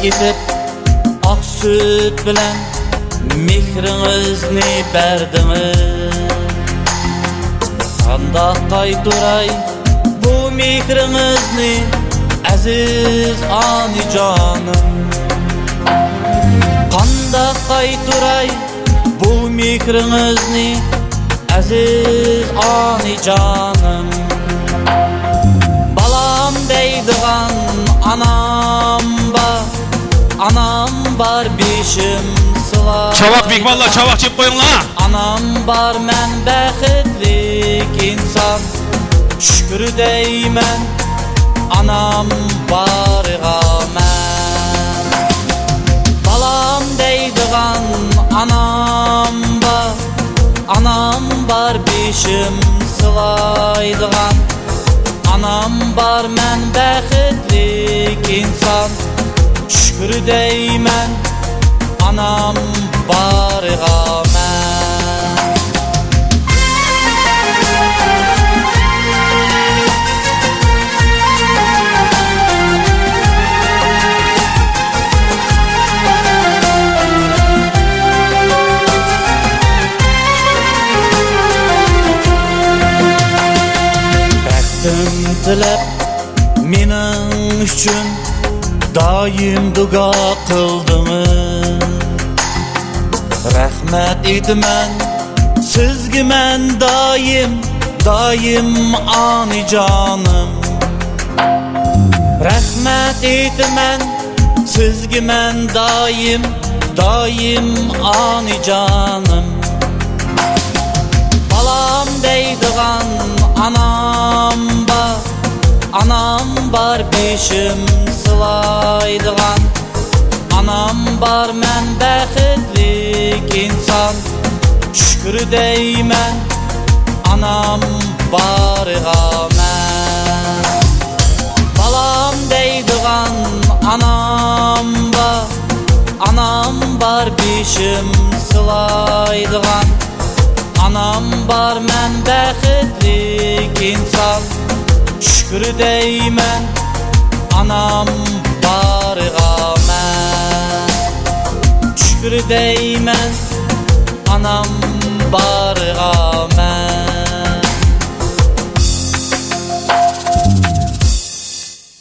etip ak süt bilen mehrinizni berdiniz. Qandaq qayturay bu mehrinizni aziz onijonim. Qandaq qayturay bu mehrinizni aziz onijonim. Balam deydigan anam var beşim sıla. Çavak büyük valla çavak çip koyun la. Anam var men bəxtlik insan. Şükür deymen anam barığa mən. Balam deydigan anam var beşim sılaydigan. Anam var men bəxtlik insan. Şükür deymen anam barığa mən. Bəxtim tilep menin üçün daim dua kıldınız. Rahmet etmen sizge men daim anicanım. Rahmet etmen sizge men daim anicanım. Balam deydigan anam var beşim sılaydigan. Anam var men bəxtlik insan. Şükür deymen anam barığa mən. Balam deydigan anam var beşim sılaydigan. Anam var men bəxtlik insan. Şükür deymen anam barığa mən. Şükür deymen anam barığa mən.